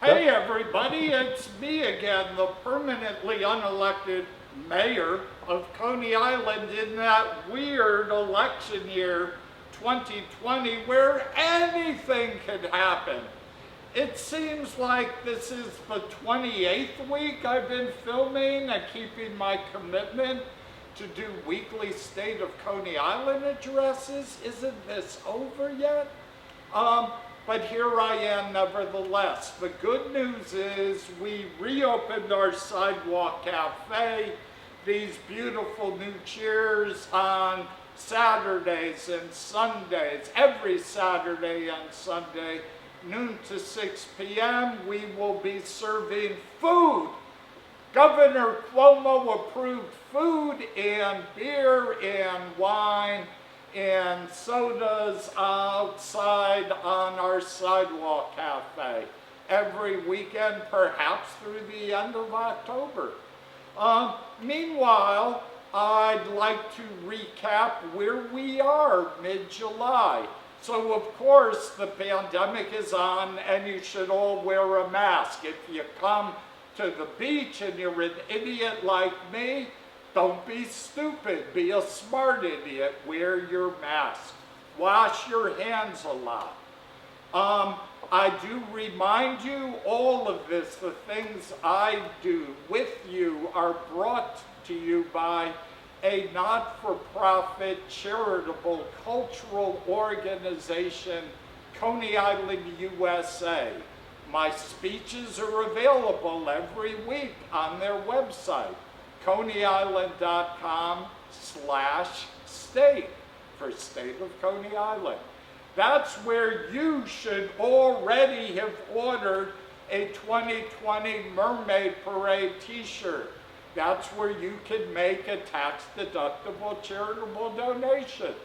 Hey everybody, it's me again, the permanently unelected mayor of Coney Island in that weird election year 2020 where anything could happen. It seems like this is the 28th week I've been filming and keeping my commitment to do weekly State of Coney Island addresses. Isn't this over yet? But here I am nevertheless. The good news is we reopened our sidewalk cafe, these beautiful new chairs on Saturdays and Sundays, every Saturday and Sunday, noon to 6 p.m. We will be serving food. Governor Cuomo approved food and beer and wine and sodas outside on our sidewalk cafe every weekend, perhaps through the end of October. Meanwhile, I'd like to recap where we are mid-July. So of course the pandemic is on and you should all wear a mask. If you come to the beach and you're an idiot like me, don't be stupid, be a smart idiot, wear your mask. Wash your hands a lot. I do remind you, all of this, the things I do with you are brought to you by a not-for-profit charitable cultural organization, Coney Island, USA. My speeches are available every week on their website, coneyisland.com/state for State of Coney Island. That's where you should already have ordered a 2020 Mermaid Parade t-shirt. That's where you can make a tax-deductible charitable donation.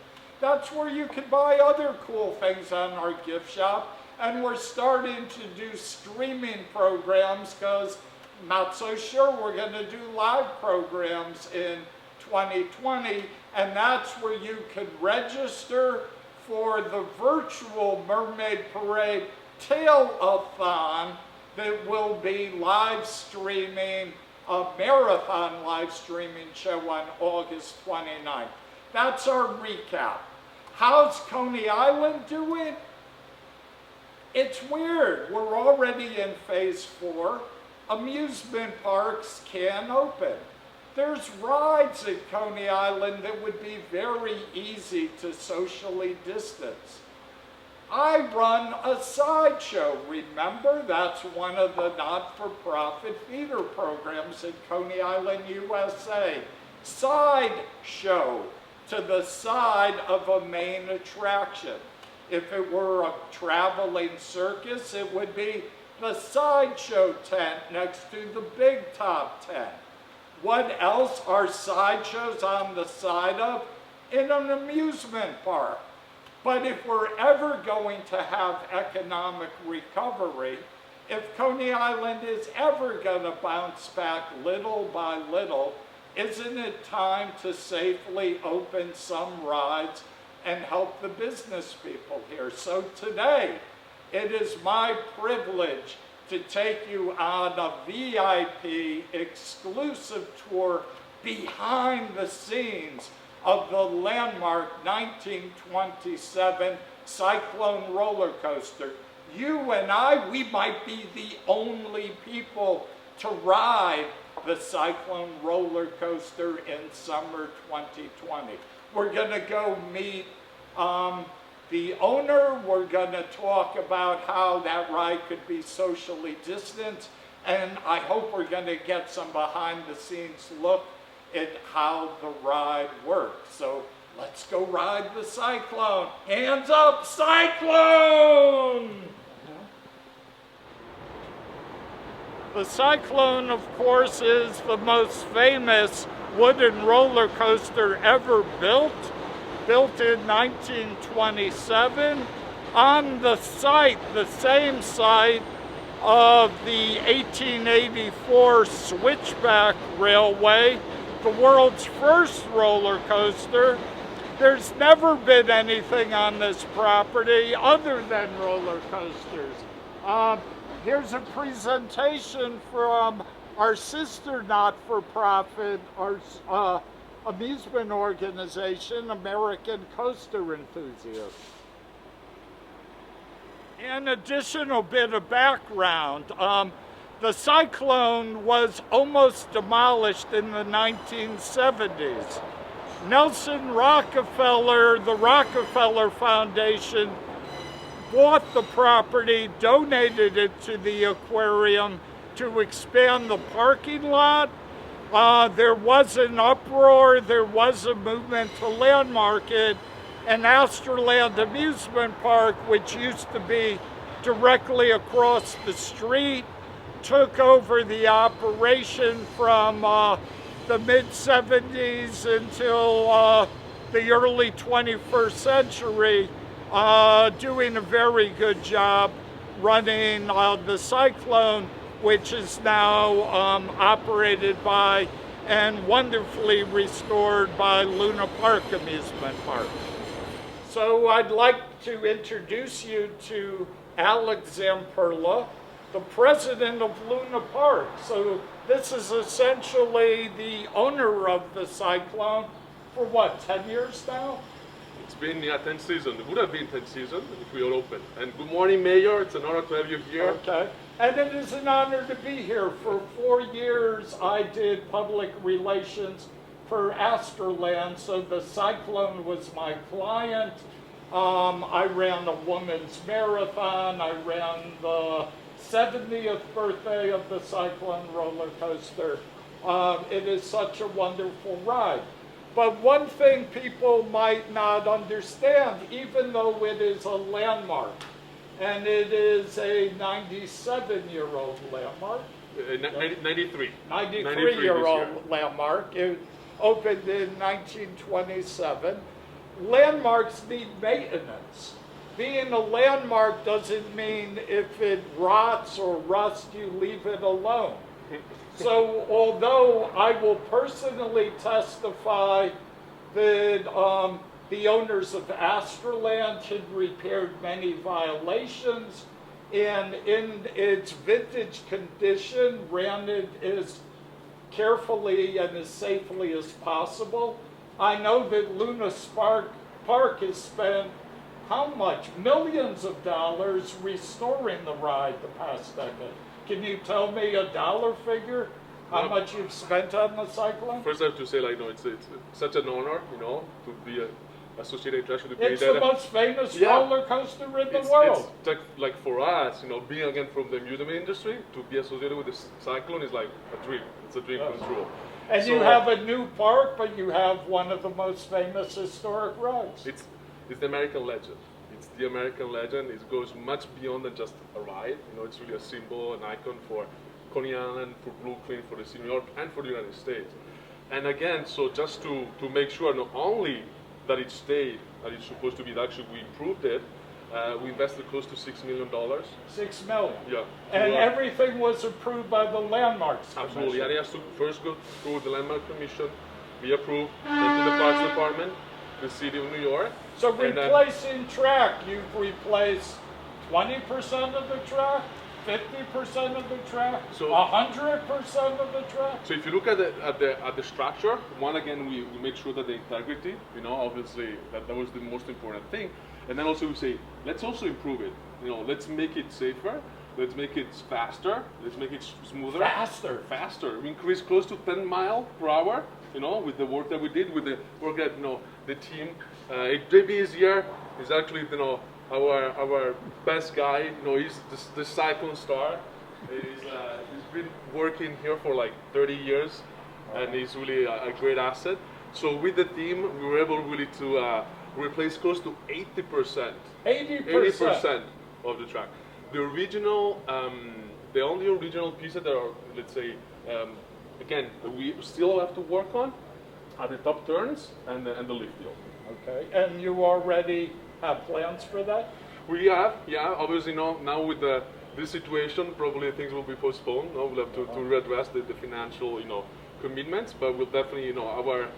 That's where you can buy other cool things on our gift shop. And we're starting to do streaming programs because I'm not so sure we're going to do live programs in 2020. And that's where you can register for the virtual Mermaid Parade Tail-a-thon that will be live streaming, a marathon live streaming show on August 29th. That's our recap. How's Coney Island doing? It's weird. We're already in phase 4. Amusement parks can open. There's rides at Coney Island that would be very easy to socially distance. I run a sideshow, remember? That's one of the not-for-profit theater programs at Coney Island, USA. Sideshow, to the side of a main attraction. If it were a traveling circus, it would be the sideshow tent next to the big top tent. What else are sideshows on the side of? In an amusement park. But if we're ever going to have economic recovery, if Coney Island is ever going to bounce back little by little, isn't it time to safely open some rides and help the business people here? So today, it is my privilege to take you on a VIP exclusive tour behind the scenes of the landmark 1927 Cyclone roller coaster. You and I, we might be the only people to ride the Cyclone roller coaster in summer 2020. We're gonna go meet the owner. We're gonna talk about how that ride could be socially distanced, and I hope we're gonna get some behind the scenes look at how the ride works. So let's go ride the Cyclone. Hands up, Cyclone! The Cyclone, of course, is the most famous wooden roller coaster ever built in 1927 on the site, the same site of the 1884 Switchback Railway, the world's first roller coaster. There's never been anything on this property other than roller coasters. here's a presentation from our sister not-for-profit, our amusement organization, American Coaster Enthusiasts. An additional bit of background. The Cyclone was almost demolished in the 1970s. Nelson Rockefeller, the Rockefeller Foundation, bought the property, donated it to the aquarium to expand the parking lot. There was an uproar, there was a movement to landmark it, and Astrolabe Amusement Park, which used to be directly across the street, took over the operation from the mid-70s until the early 21st century, doing a very good job running the Cyclone, which is now operated by and wonderfully restored by Luna Park Amusement Park. So I'd like to introduce you to Alex Imperla, the president of Luna Park. So this is essentially the owner of the Cyclone for what, 10 years now? It's been 10 seasons. It would have been 10 seasons if we all opened. And good morning, Mayor. It's an honor to have you here. Okay. And it is an honor to be here. For 4 years, I did public relations for Astrolabe, so the Cyclone was my client. I ran a women's marathon. I ran the 70th birthday of the Cyclone roller coaster. It is such a wonderful ride. But one thing people might not understand, even though it is a landmark, and it is a 97-year-old landmark. 93. 93-year-old landmark. It opened in 1927. Landmarks need maintenance. Being a landmark doesn't mean if it rots or rusts, you leave it alone. So although I will personally testify that the owners of Astrolabe had repaired many violations and in its vintage condition ran it as carefully and as safely as possible, I know that Luna Park has spent how much? Millions of dollars restoring the ride the past decade. Can you tell me a dollar figure? How much you've spent on the Cyclone? First, I have to say, it's such an honor, to be associated with the It's the most famous roller coaster in the world. It's like for us, being again from the amusement industry, to be associated with the Cyclone is like a dream. It's a dream come true. And you have a new park, but you have one of the most famous historic rides. It's the American legend. It's the American legend. It goes much beyond than just a ride. It's really a symbol, an icon for Coney Island, for Brooklyn, for the city of New York, and for the United States. And again, so just to make sure not only that it stayed, that it's supposed to be, actually we improved it, we invested close to $6 million. $6 million? Yeah. And everything was approved by the Landmarks Commission? Absolutely. And it has to first go through the Landmark Commission, be approved, then to the Parks Department, the City of New York. So replacing track, you've replaced 20% of the track, 50% of the track, so 100% of the track? So if you look at the structure, one, again, we make sure that the integrity, obviously that was the most important thing. And then also we say, let's also improve it. Let's make it safer. Let's make it faster. Let's make it smoother. Faster. We increased close to 10 miles per hour, with the work that we did, with the work that, the team. JB is here. He's actually, our best guy. He's the Cyclone star. He's been working here for like 30 years, and he's really a great asset. So with the team, we were able really to replace close to 80%. 80% of the track. The original, the only original pieces that are, let's say, again, we still have to work on are the top turns and the lift field. Okay, and you already have plans for that? We have, yeah. Obviously, now with this situation, probably things will be postponed. We'll have to readdress the financial, commitments. But we'll definitely, our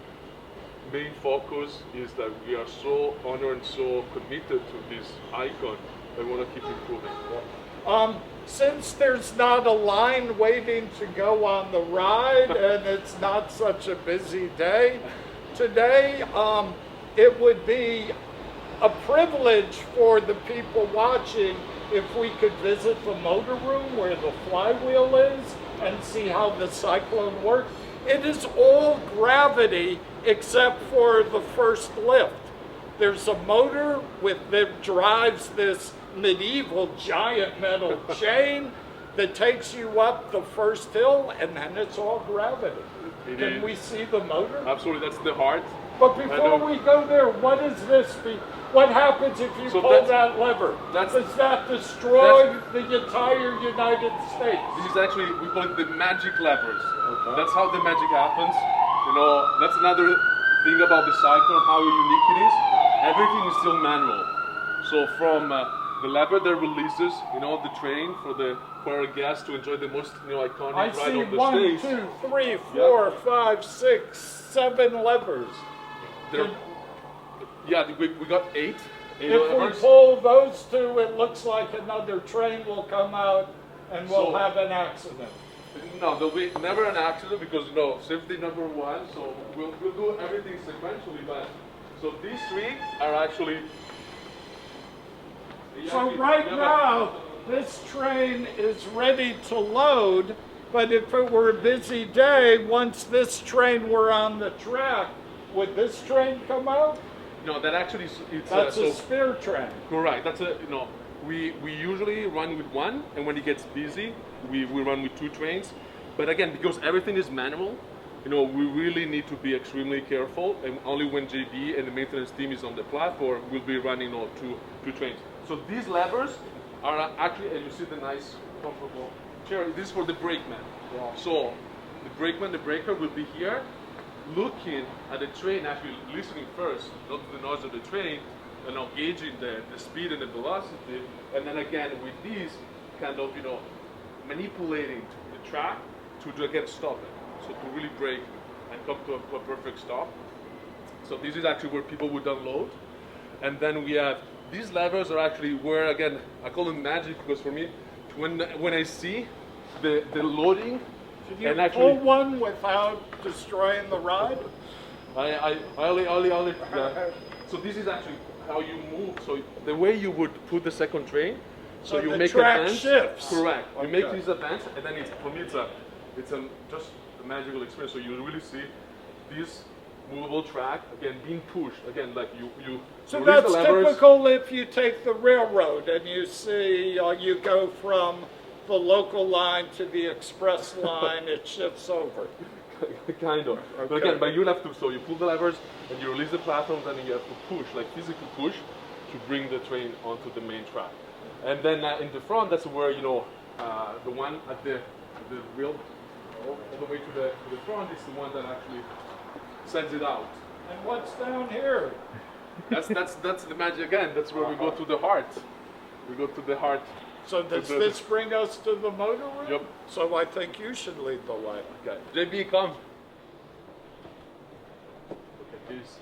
main focus is that we are so honored and so committed to this icon that we want to keep improving. Since there's not a line waiting to go on the ride and it's not such a busy day today, it would be a privilege for the people watching if we could visit the motor room where the flywheel is and see how the Cyclone works. It is all gravity except for the first lift. There's a motor that drives this medieval giant metal chain that takes you up the first hill, and then it's all gravity. Can we see the motor? Absolutely, that's the heart. But before we go there, what is this? What happens if you pull that lever? Does that destroy the entire United States? This is actually, we call it the magic levers. Okay. That's how the magic happens. You know, that's another thing about the Cyclone, how unique it is. Everything is still manual. So from the lever that releases, you know, the train for our guests to enjoy the most, you know, iconic ride of the I see 1, 2, 3, 4, 5, 6, 7 levers. We got 8. If we pull those 2, it looks like another train will come out and we'll have an accident. No, there'll be never an accident because, you know, safety number 1. So we'll do everything sequentially. But so these 3 are actually. So right now, this train is ready to load. But if it were a busy day, once this train were on the track, would this train come out? No, that actually that's a spare train. Correct. That's we usually run with 1, and when it gets busy, we run with 2 trains. But again, because everything is manual, you know, we really need to be extremely careful. And only when JB and the maintenance team is on the platform, we'll be running 2 trains. So these levers are actually, and you see the nice, comfortable chair. This is for the brakeman. Yeah. So the brakeman, the breaker will be here, looking at the train, actually listening first, not to the noise of the train, and now gauging the speed and the velocity, and then again with these kind of, you know, manipulating the track to again stop it, so to really brake and come to a perfect stop. So this is actually where people would unload, and then we have these levers are actually where, again, I call them magic because for me, when I see the loading. Can you pull one without destroying the ride? So this is actually how you move. So the way you would put the second train. So you make track a bend. Shifts. Correct. Okay. You make these events, and then for me it's just a magical experience. So you really see this movable track again being pushed again, like you. So that's typical if you take the railroad and you see you go from the local line to the express line, it shifts over. Kind of. Okay. But you'll have to, so you pull the levers and you release the platforms, and then you have to push, like physically push, to bring the train onto the main track. And then in the front, that's where, you know, the one at the wheel, all the way to the front is the one that actually sends it out. And what's down here? That's the magic again. That's where we go to the heart. We go to the heart. So does this bring us to the motor room? Yep. So I think you should lead the way. Okay. JB, come. Look at this.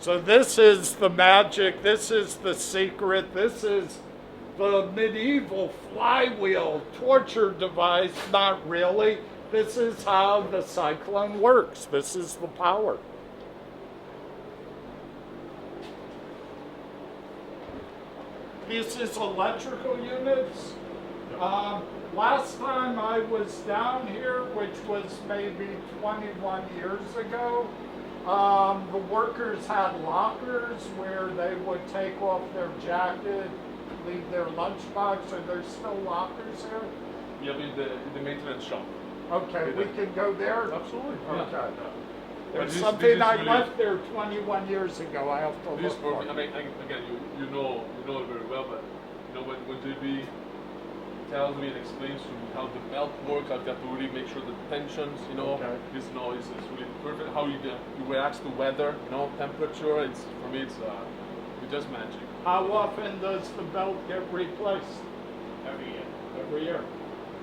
So this is the magic, this is the secret, this is the medieval flywheel torture device. Not really. This is how the Cyclone works. This is the power. This is electrical units. Last time I was down here, which was maybe 21 years ago, the workers had lockers where they would take off their jacket, leave their lunchbox. Are there still lockers here? Yeah, in the maintenance shop. Okay, we can go there? Absolutely. Okay. Yeah. There's something I left there 21 years ago. I have to look for it. I mean, again, you know it very well, but you know when JB tells me and explains to me how the belt works, I've got to really make sure the tensions, you know, this noise is really perfect. How you react to weather, you know, temperature. It's for me, it's just magic. How often does the belt get replaced? Every year. Every year.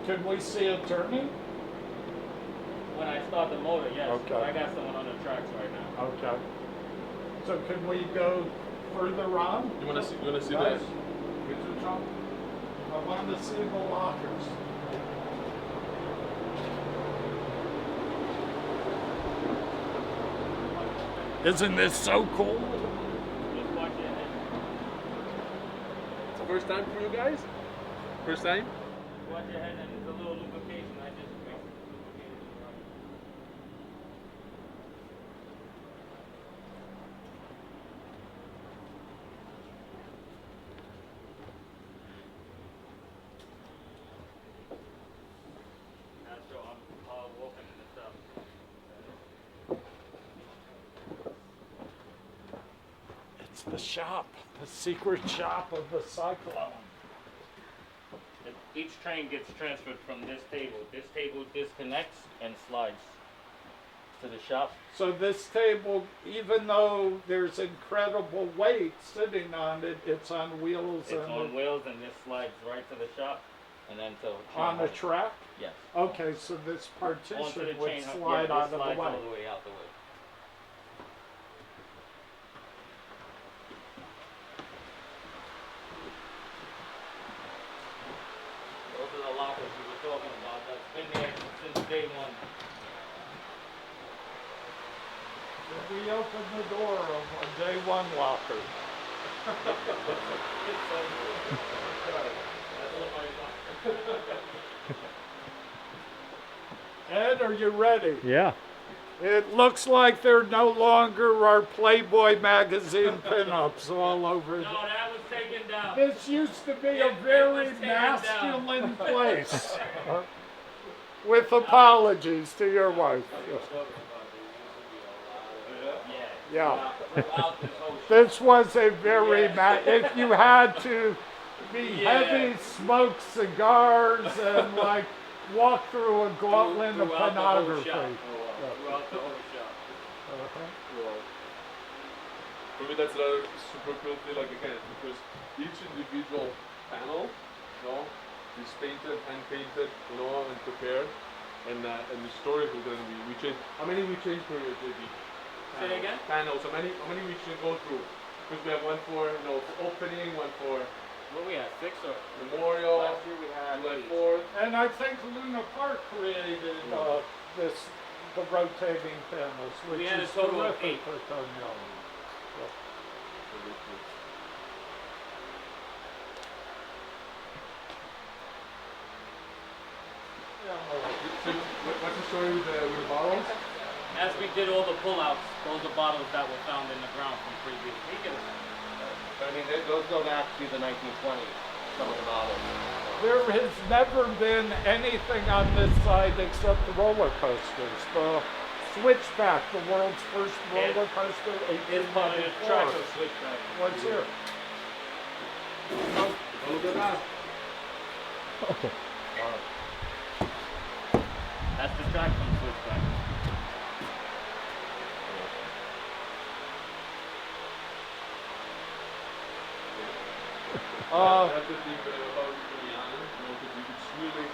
Can we see it turning? When I start the motor, yes. Okay. I got someone on the tracks right now. Okay. So can we go further on. You wanna see? You wanna see Guys, the? I want to see the lockers. Isn't this so cool? Just watch your head. It's the first time for you guys. First time. Watch your head and it's a little lubrication. I just lubricated it right. Not sure I'm walking this up. It's the shop, the secret shop of the Cyclone. Each train gets transferred from this table. This table disconnects and slides to the shop. So this table, even though there's incredible weight sitting on it, it's on wheels It's and on wheels and this slides right to the shop and then to on a track? Yes. Okay, so this Onto partition the would chain. slide this out of the slides way. all the way out the way. Those are the lockers we were talking about. That's been there since day one. If we open the door of a day one locker. Ed, are you ready? Yeah. It looks like there no longer are Playboy magazine pinups all over. No, that was taken down. This used to be a It very was taken down. masculine place. With apologies to your wife. Yeah. Throughout this whole show. This was a very, if you had to be Yeah. heavy, smoke cigars, and like walk through a gauntlet of Throughout the whole pornography. shop. Throughout the whole shop. Well, for me, that's another super cool thing. Like again, because each individual panel, is painted, hand painted, and prepared. And the story we're gonna be, we change. How many we change per year, JB? Say it again? Panels. How many we should go through? Because we have one for opening, one for What we had, 6 or? memorial. Last year we had Like 8. 4. And I think Luna Park created the rotating panels, which We had a is total of terrific 8. for Coney Island. So, what's the story with the bottles? As we did all the pullouts, those are bottles that were found in the ground from previous. I mean, those go back to the 1920s, some of the bottles. There has never been anything on this side except the roller coasters. The Switchback, the world's first roller coaster, It's part of the track 1894. of Switchback. What's here? Look at that. That's the track from Switchback. That's the thing about Coney Island, because it's really,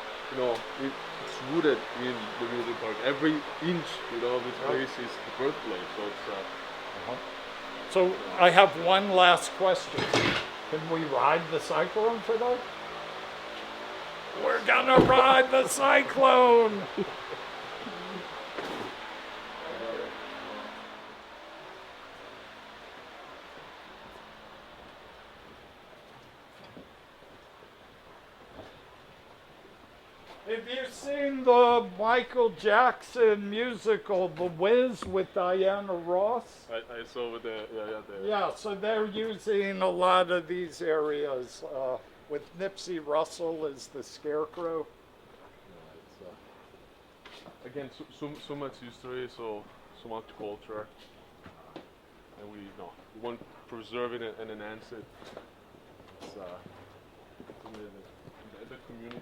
it's rooted in the amusement park. Every inch, of this place is the birthplace. So it's. So I have one last question. Can we ride the Cyclone today? We're gonna ride the Cyclone! Have you seen the Michael Jackson musical, The Wiz, with Diana Ross? I saw with the Yeah, so they're using a lot of these areas with Nipsey Russell as the scarecrow. Again, so much history, so much culture, and we want to preserve it and enhance it. It's the community.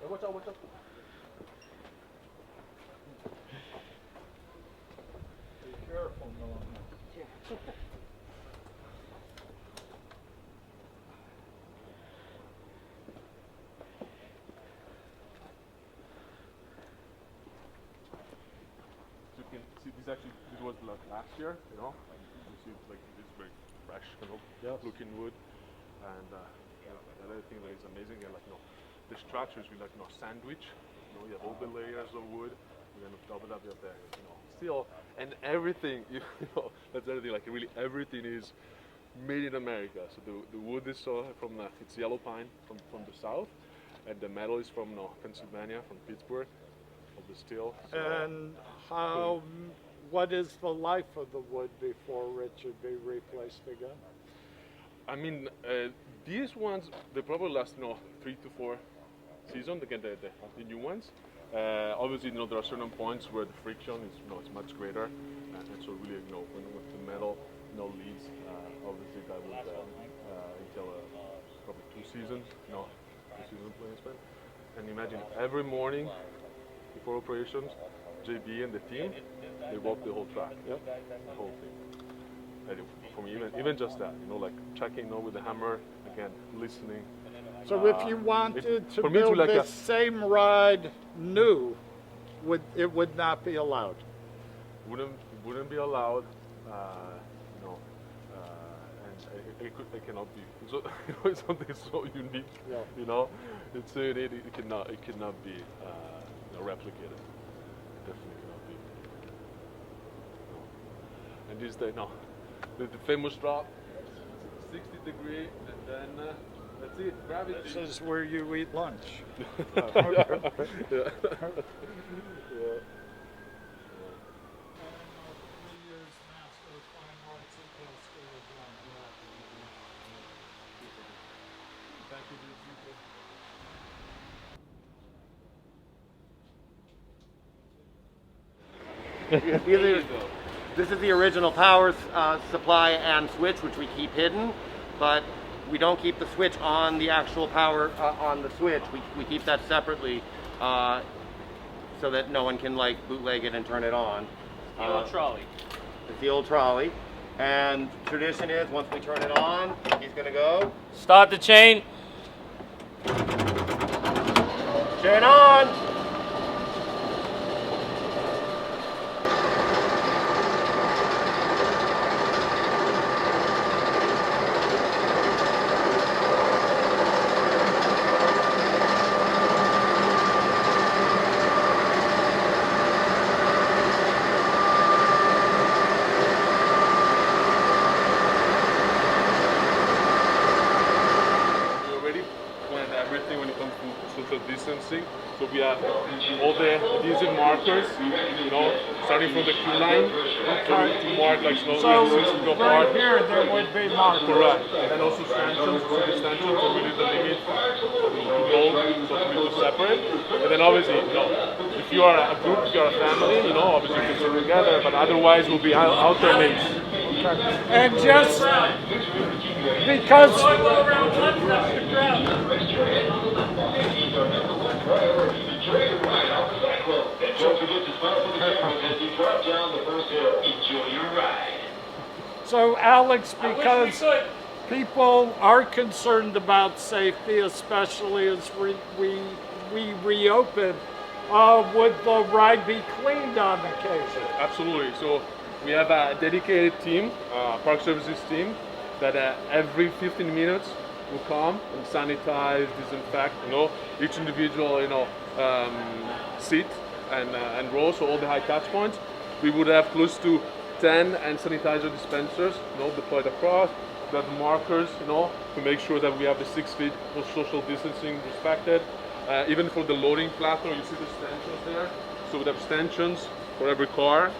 Watch out, watch out. Be careful, Norman. actually, this was like last year, you know. You see it's like this very fresh kind of looking wood. And the other thing that is amazing, like, the structures we like, sandwich. You have all the layers of wood, and then on top of that you have the, steel, and everything. That's everything. Like really, everything is made in America. So the wood is from it's yellow pine from the south, and the metal is from Pennsylvania, from Pittsburgh, of the steel. So, And what is the life of the wood before it should be replaced again? I mean, these ones they probably last 3 to 4 seasons. Again, the new ones. Obviously, there are certain points where the friction is it's much greater, and so really, when the metal leads, obviously that would entail probably 2 seasons, 2 season placement. And imagine every morning before operations, JB and the team they walk the whole track, the whole thing. And for me, even just that, like checking with the hammer again, listening. So if you wanted to for me, build like this same ride new, it would not be allowed? Wouldn't be allowed, and it cannot be. So, it's something so unique, It's it cannot be replicated. Definitely cannot be. And this the famous drop, 60 degree, and then. That's it, gravity. This is where you eat lunch. Yeah. This is the original power supply and switch, which we keep hidden, but we don't keep the switch on the actual power on the switch. We keep that separately so that no one can bootleg it and turn it on. The old trolley. It's the old trolley. And tradition is once we turn it on, he's gonna go. Start the chain. Chain on! Distancing, so we have all the adhesive markers, starting from the queue line, to mark So right here there would be markers. Correct, and then also stanchions, so the stanchions are really the limit to go, so to be separate. And then obviously, if you are a group, if you are a family, obviously you can sit together, but otherwise we'll be alternates. And just because so Alex, because people are concerned about safety, especially as we reopen, would the ride be cleaned on occasion? Absolutely. So we have a dedicated team, park services team, that every 15 minutes will come and sanitize, disinfect, each individual, seat and row, so all the high touch points. We would have close to 10 hand sanitizer dispensers, deployed across. We have markers, to make sure that we have the 6 feet of social distancing respected. Even for the loading platform, you see the stanchions there. So we have stanchions for every car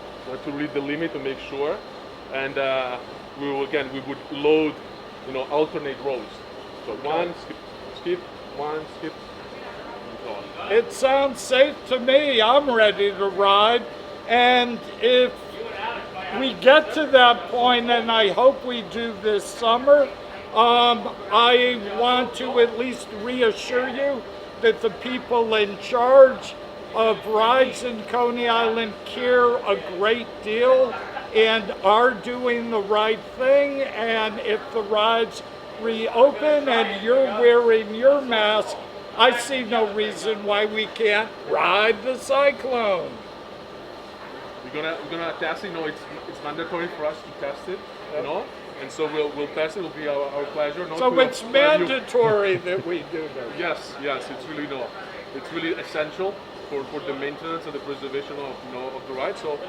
to read the limit to make sure. And we would load, alternate rows. So one, skip, one, skip, and so on. It sounds safe to me. I'm ready to ride. And if we get to that point, and I hope we do this summer, I want to at least reassure you that the people in charge of rides in Coney Island care a great deal and are doing the right thing. And if the rides reopen and you're wearing your mask, I see no reason why we can't ride the Cyclone. we're gonna test it. You know, it's mandatory for us to test it. You know, and so we'll test it. It'll be our pleasure. No, So it's mandatory that we do this. Yes, it's really it's really essential for the maintenance and the preservation of of the ride. So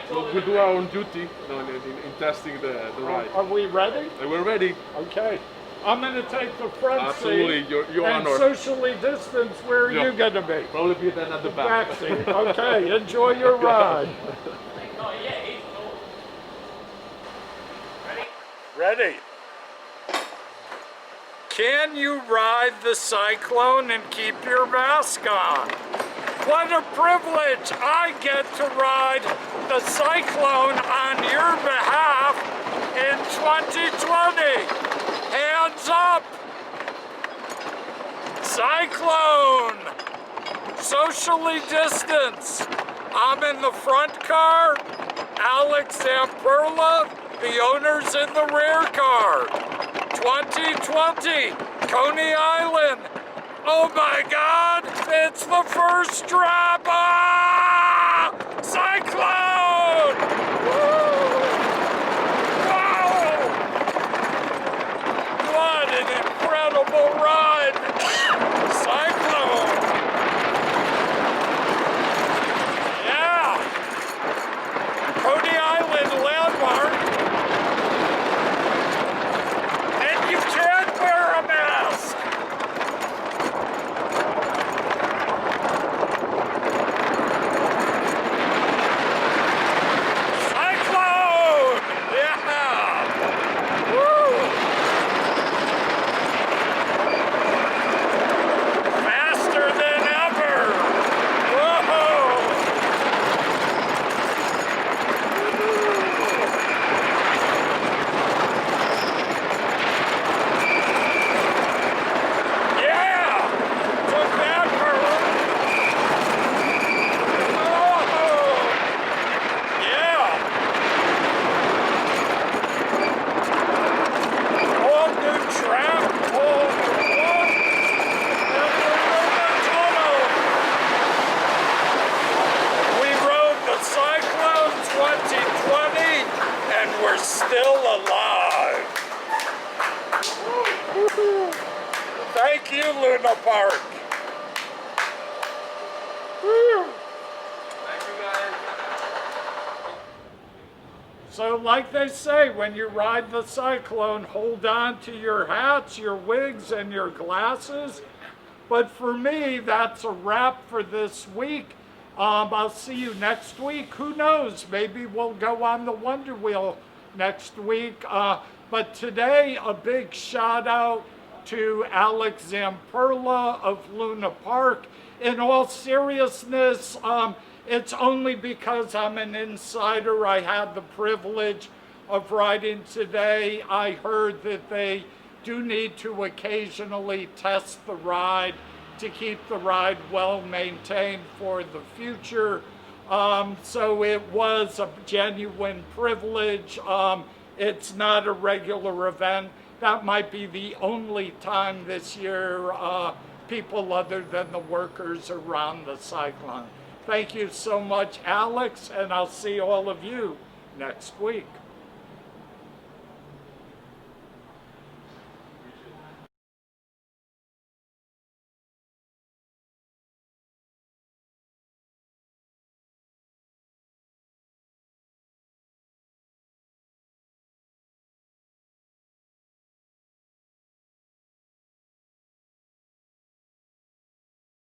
we'll do our own duty in testing the ride. Are we ready? We're ready. Okay. I'm going to take the front Absolutely, seat. your and honor. socially distance, where are you going to be? Probably be then at the back. Back seat. Okay, enjoy your ride. Ready? Can you ride the Cyclone and keep your mask on? What a privilege! I get to ride the Cyclone on your behalf in 2020. Hands up! Cyclone! Socially distance. I'm in the front car. Alex and Imperla, the owners in the rear car. 2020, Coney Island. Oh my God, it's the first drop. Ah! Cyclone! Woo! Wow! What an incredible ride! Cyclone! Yeah! Coney Island landmark. And you can't wear a mask! Cyclone! Yeah! Woo! Faster than ever! Whoa! Yeah! Took that for Whoa! Yeah! All new track, all new look, and we're in the tunnel. We rode the Cyclone 2020, and we're still alive. Thank you, Luna Park. Woo. So like they say, when you ride the Cyclone, hold on to your hats, your wigs, and your glasses. But for me, that's a wrap for this week. I'll see you next week. Who knows? Maybe we'll go on the Wonder Wheel next week. But today, a big shout out to Alex Zamperla of Luna Park. In all seriousness, it's only because I'm an insider. I had the privilege of riding today. I heard that they do need to occasionally test the ride to keep the ride well maintained for the future. So it was a genuine privilege. It's not a regular event. That might be the only time this year people other than the workers are on the Cyclone. Thank you so much, Alex, and I'll see all of you next week.